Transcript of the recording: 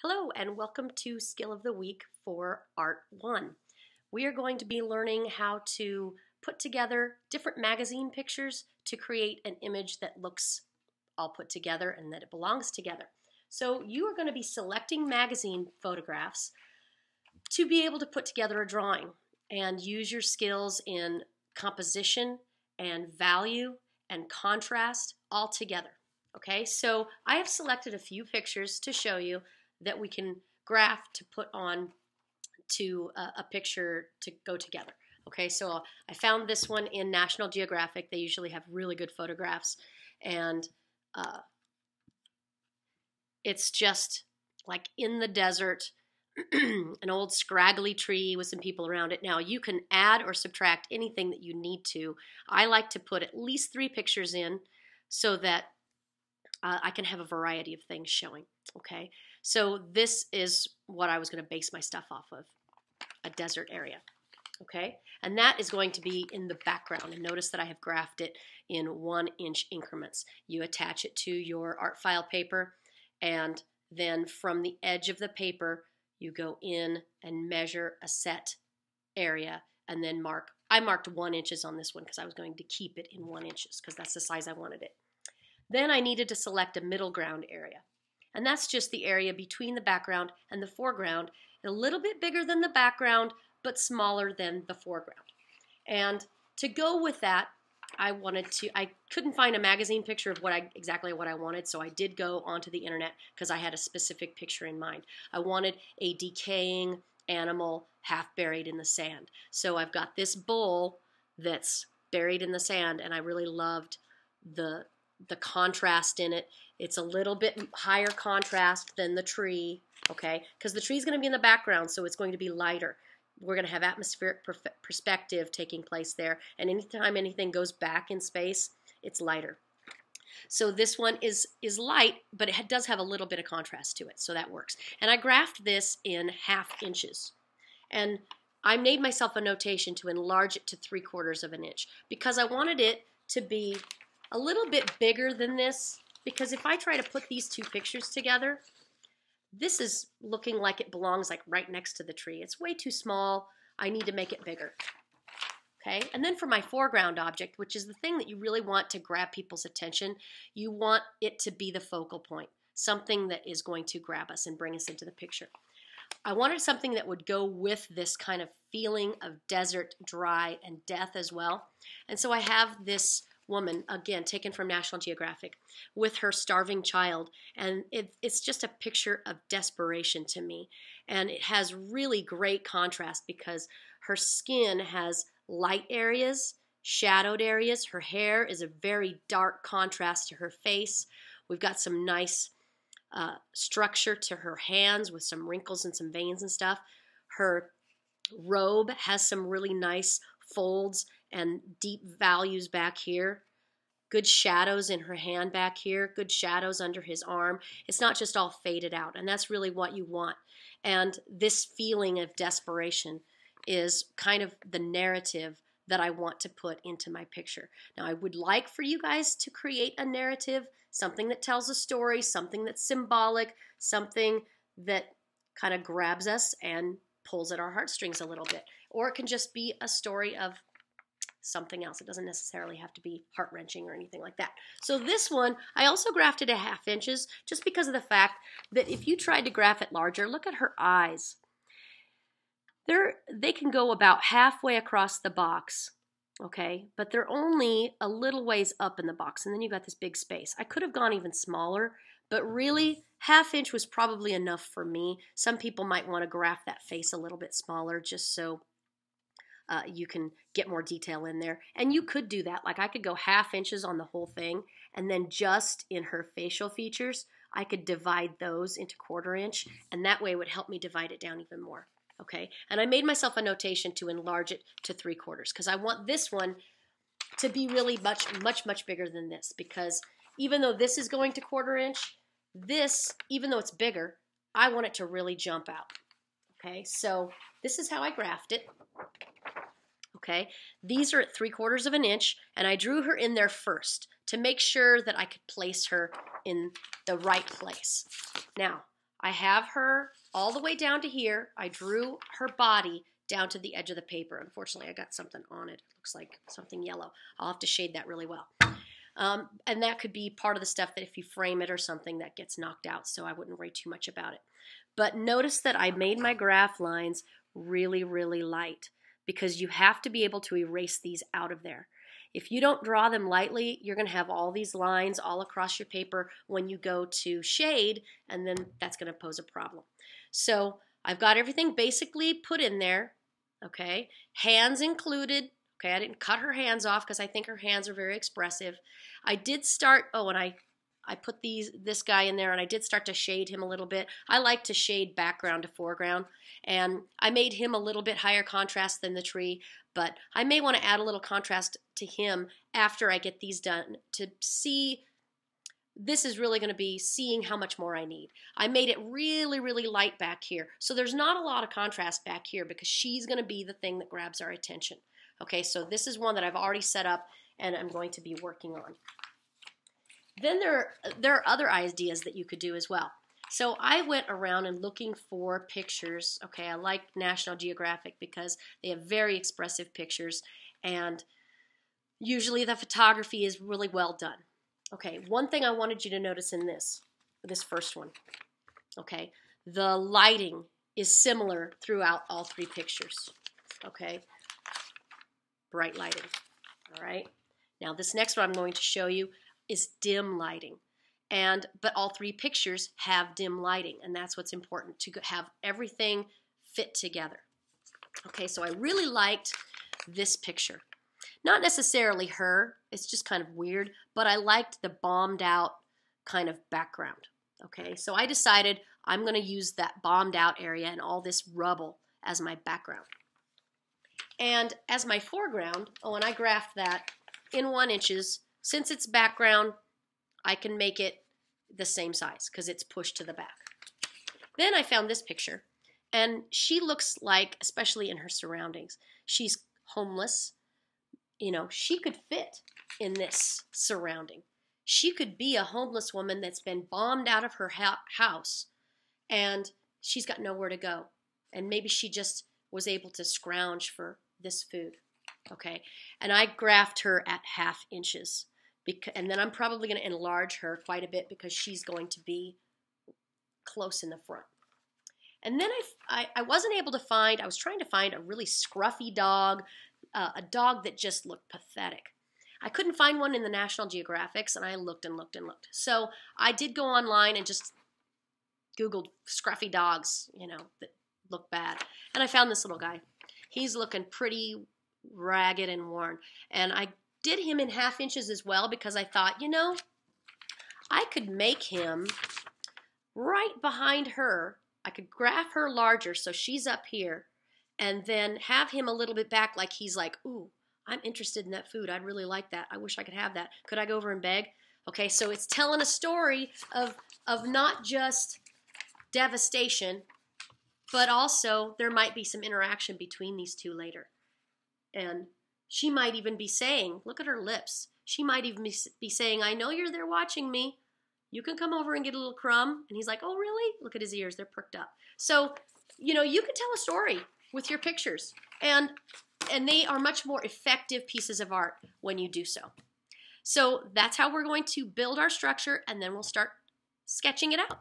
Hello and welcome to Skill of the Week for Art 1. We are going to be learning how to put together different magazine pictures to create an image that looks all put together and that it belongs together. So you are going to be selecting magazine photographs to be able to put together a drawing and use your skills in composition and value and contrast all together. Okay, so I have selected a few pictures to show you that we can graph to put on to a picture to go together. Okay, so I found this one in National Geographic. They usually have really good photographs, and it's just like in the desert, an old scraggly tree with some people around it. Now you can add or subtract anything that you need to. I like to put at least 3 pictures in so that I can have a variety of things showing. Okay, so this is what I was going to base my stuff off of, a desert area. Okay, and that is going to be in the background. And notice that I have graphed it in 1-inch increments. You attach it to your art file paper, and then from the edge of the paper, you go in and measure a set area, and then mark. I marked 1 inch on this one because I was going to keep it in 1 inch because that's the size I wanted it. Then I needed to select a middle ground area. And that's just the area between the background and the foreground, a little bit bigger than the background, but smaller than the foreground. And to go with that, I couldn't find a magazine picture of exactly what I wanted, so I did go onto the internet because I had a specific picture in mind. I wanted a decaying animal half buried in the sand. So I've got this bull that's buried in the sand, and I really loved the contrast in it. It's a little bit higher contrast than the tree, okay? Because the tree is going to be in the background, so it's going to be lighter. We're going to have atmospheric perspective taking place there, and anytime anything goes back in space, it's lighter. So this one is light, but it does have a little bit of contrast to it, so that works. And I graphed this in 1/2 inches. And I made myself a notation to enlarge it to 3/4 of an inch because I wanted it to be a little bit bigger than this, because if I try to put these 2 pictures together, this is looking like it belongs like right next to the tree. It's way too small. I need to make it bigger. Okay, and then for my foreground object, which is the thing that you really want to grab people's attention, you want it to be the focal point, something that is going to grab us and bring us into the picture. I wanted something that would go with this kind of feeling of desert, dry, and death as well. And so I have this woman, again, taken from National Geographic, with her starving child. And it's just a picture of desperation to me. And it has really great contrast because her skin has light areas, shadowed areas. Her hair is a very dark contrast to her face. We've got some nice structure to her hands with some wrinkles and some veins and stuff. Her robe has some really nice folds and deep values back here. Good shadows in her hand back here. Good shadows under his arm. It's not just all faded out, and that's really what you want. And this feeling of desperation is kind of the narrative that I want to put into my picture. Now, I would like for you guys to create a narrative, something that tells a story, something that's symbolic, something that kind of grabs us and pulls at our heartstrings a little bit. Or it can just be a story of something else. It doesn't necessarily have to be heart-wrenching or anything like that. So this one, I also graphed it at 1/2 inches just because of the fact that if you tried to graph it larger, look at her eyes. They can go about halfway across the box, okay? But they're only a little ways up in the box, and then you've got this big space. I could have gone even smaller, but really 1/2 inch was probably enough for me. Some people might want to graph that face a little bit smaller just so you can get more detail in there. And you could do that. Like I could go 1/2 inches on the whole thing, and then just in her facial features, I could divide those into 1/4 inch, and that way it would help me divide it down even more. Okay, and I made myself a notation to enlarge it to 3/4 because I want this one to be really much bigger than this, because even though this is going to 1/4 inch, this, even though it's bigger, I want it to really jump out. Okay, so this is how I graphed it. Okay, these are at 3/4 of an inch, and I drew her in there first to make sure that I could place her in the right place. Now, I have her all the way down to here. I drew her body down to the edge of the paper. Unfortunately, I got something on it. It looks like something yellow. I'll have to shade that really well. And that could be part of the stuff that if you frame it or something that gets knocked out, so I wouldn't worry too much about it. But notice that I made my graph lines really, really light because you have to be able to erase these out of there. If you don't draw them lightly, you're going to have all these lines all across your paper when you go to shade, and then that's going to pose a problem. So I've got everything basically put in there, okay? Hands included. Okay, I didn't cut her hands off because I think her hands are very expressive. I did start, and I put this guy in there, and I did start to shade him a little bit. I like to shade background to foreground, and I made him a little bit higher contrast than the tree, but I may want to add a little contrast to him after I get these done to see. This is really going to be seeing how much more I need. I made it really, really light back here, so there's not a lot of contrast back here because she's going to be the thing that grabs our attention. Okay, so this is one that I've already set up and I'm going to be working on. Then there are other ideas that you could do as well. So I went around and looking for pictures. Okay, I like National Geographic because they have very expressive pictures and usually the photography is really well done. Okay, one thing I wanted you to notice in this first one, okay, the lighting is similar throughout all three pictures, okay, bright lighting, all right. Now this next one I'm going to show you is dim lighting, but all three pictures have dim lighting, and that's what's important, to have everything fit together. Okay, so I really liked this picture. Not necessarily her, it's just kind of weird, but I liked the bombed out kind of background. Okay, so I decided I'm going to use that bombed out area and all this rubble as my background. And as my foreground, and I graphed that in 1 inches. Since it's background, I can make it the same size because it's pushed to the back. Then I found this picture, and she looks like, especially in her surroundings, she's homeless. You know, she could fit in this surrounding. She could be a homeless woman that's been bombed out of her house, and she's got nowhere to go. And maybe she just was able to scrounge for this food. Okay, and I graphed her at 1/2 inches. And then I'm probably going to enlarge her quite a bit because she's going to be close in the front. And then I wasn't able to find, I was trying to find a really scruffy dog, a dog that just looked pathetic. I couldn't find one in the National Geographics, and I looked and looked and looked. So I did go online and just Googled scruffy dogs, you know, that look bad. And I found this little guy. He's looking pretty ragged and worn. And I did him in 1/2 inches as well because I thought, you know, I could make him right behind her. I could graph her larger so she's up here and then have him a little bit back like he's like, ooh, I'm interested in that food. I'd really like that. I wish I could have that. Could I go over and beg? Okay, so it's telling a story of not just devastation, but also there might be some interaction between these two later. And she might even be saying, look at her lips. She might even be saying, I know you're there watching me. You can come over and get a little crumb. And he's like, oh, really? Look at his ears. They're perked up. So, you know, you can tell a story with your pictures. And they are much more effective pieces of art when you do so. So that's how we're going to build our structure, and then we'll start sketching it out.